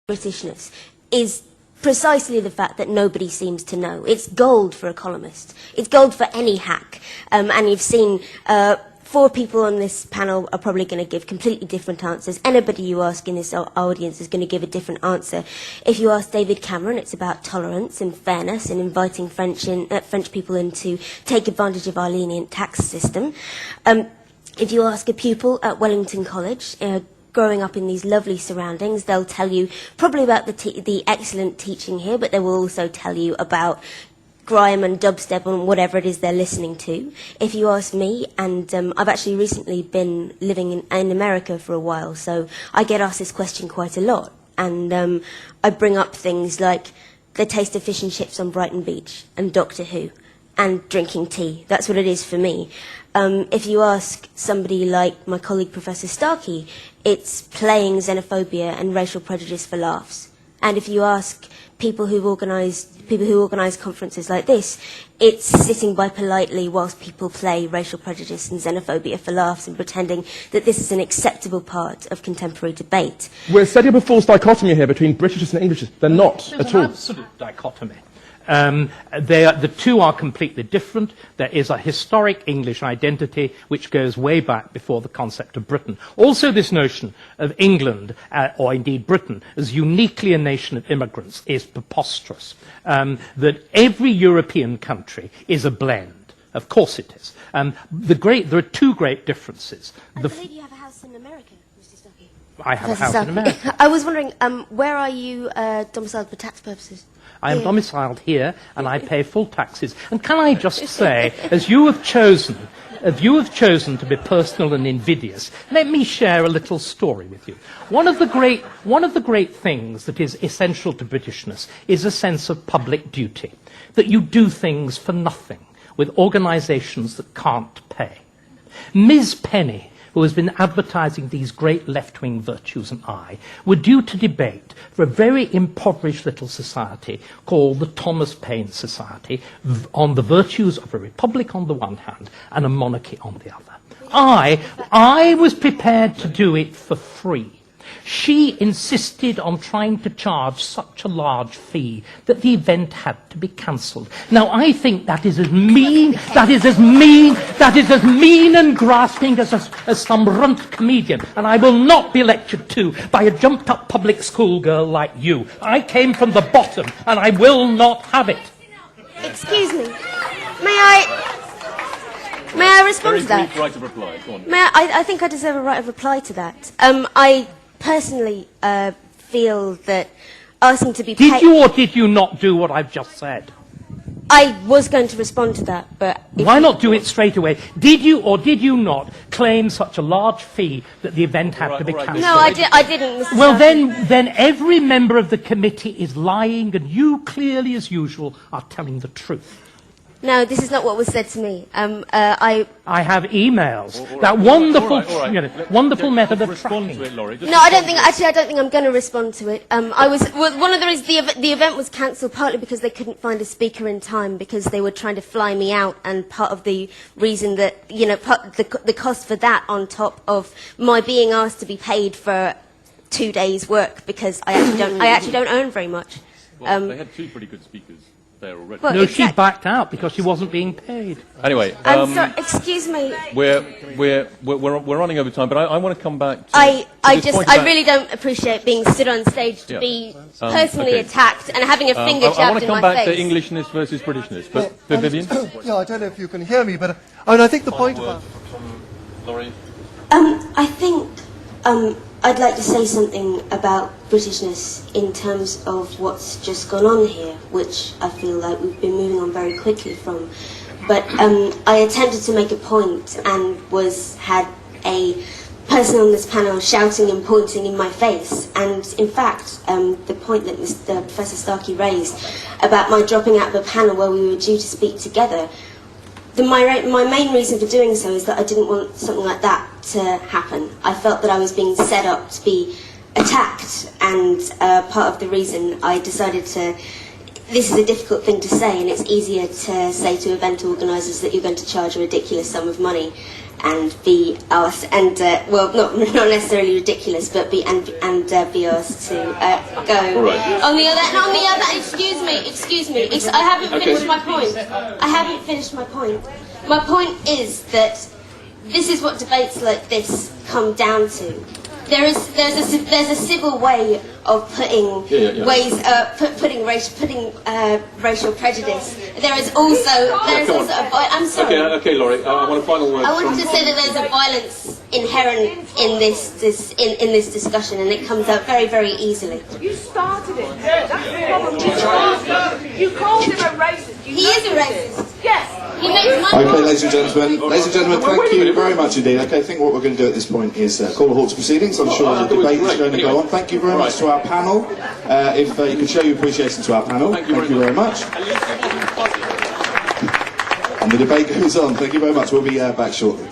Britishness is precisely the fact that nobody seems to know. It's gold for a columnist. It's gold for any hack. And you've seen 4 people on this panel are probably going to give completely different answers. Anybody you ask in this audience is going to give a different answer. If you ask David Cameron, it's about tolerance and fairness and inviting French people in to take advantage of our lenient tax system. If you ask a pupil at Wellington College, growing up in these lovely surroundings, they'll tell you probably about the excellent teaching here, but they will also tell you about grime and dubstep and whatever it is they're listening to. If you ask me, and I've actually recently been living in America for a while, so I get asked this question quite a lot, and I bring up things like the taste of fish and chips on Brighton Beach and Doctor Who and drinking tea. That's what it is for me. If you ask somebody like my colleague Professor Starkey, it's playing xenophobia and racial prejudice for laughs. And if you ask people who organise conferences like this, it's sitting by politely whilst people play racial prejudice and xenophobia for laughs and pretending that this is an acceptable part of contemporary debate. We're setting up a false dichotomy here between Britishness and Englishness. They're not There's at all. An absolute dichotomy. The two are completely different. There is a historic English identity which goes way back before the concept of Britain. Also, this notion of England, or indeed Britain, as uniquely a nation of immigrants is preposterous. That every European country is a blend. Of course it is. There are two great differences. I believe you have a house in America, Mr. Starkey. I have a house in America. I was wondering, where are you domiciled for tax purposes? I am domiciled here, and I pay full taxes. And can I just say, as you have chosen to be personal and invidious, let me share a little story with you. One of the great things that is essential to Britishness is a sense of public duty, that you do things for nothing with organisations that can't pay. Ms. Penny, who has been advertising these great left-wing virtues, and I, were due to debate for a very impoverished little society called the Thomas Paine Society on the virtues of a republic on the one hand and a monarchy on the other. I was prepared to do it for free. She insisted on trying to charge such a large fee that the event had to be cancelled. Now, I think that is as mean and grasping as some runt comedian, and I will not be lectured to by a jumped-up public school girl like you. I came from the bottom, and I will not have it. Excuse me. May I respond to that? Right of reply. Go on. I think I deserve a right of reply to that. I personally feel that asking to be paid... Did you or did you not do what I've just said? I was going to respond to that, but... Why not do it straight away? Did you or did you not claim such a large fee that the event had to be cancelled? No, I didn't, Mr. Well, Starkey. then every member of the committee is lying, and you, clearly as usual, are telling the truth. No, this is not what was said to me. I have emails. All right, That wonderful, wonderful method of respond tracking. to it, Laurie. No, I don't think I'm going to respond to it. One of the reasons the event was cancelled partly because they couldn't find a speaker in time because they were trying to fly me out, and part of the reason that the cost for that on top of my being asked to be paid for 2 days' work because I actually don't earn very much. Well, they had 2 pretty good speakers there already. Well, No, she backed out because she wasn't being paid. Anyway, I'm sorry, excuse me. we're running over time, but I want to come back to I this point about- really don't appreciate being stood on stage to be personally okay. attacked and having a finger I want jabbed to in come my back face. to Englishness versus Britishness, but Vivian? Yeah, I don't know if you can hear me, but I think the point about... Laurie? I think I'd like to say something about Britishness in terms of what's just gone on here, which I feel like we've been moving on very quickly from. But I attempted to make a point and had a person on this panel shouting and pointing in my face. And in fact, the point that Professor Starkey raised about my dropping out of a panel where we were due to speak together, my main reason for doing so is that I didn't want something like that to happen. I felt that I was being set up to be attacked, and part of the reason I decided to... This is a difficult thing to say, and it's easier to say to event organisers that you're going to charge a ridiculous sum of money be asked, and well, not necessarily ridiculous, but be asked to go. Right. On the other, excuse me. I haven't finished my point. I haven't finished my point. My point is that this is what debates like this come down to. There's a civil way of putting putting racial prejudice. There is also I'm sorry. Okay, Laurie. I want a final word. I wanted to say that there's a violence inherent in this discussion, and it comes out very, very easily. You started it. That's the problem. You called him a racist. He is a racist. Yes. He makes my Okay, ladies and gentlemen, thank you very much indeed. Okay, I think what we're going to do at this point is call a halt to proceedings. I'm sure the debate is going to go on. Thank you very much to our panel. If you could show your appreciation to our panel, thank you very much. And the debate goes on. Thank you very much. We'll be back shortly.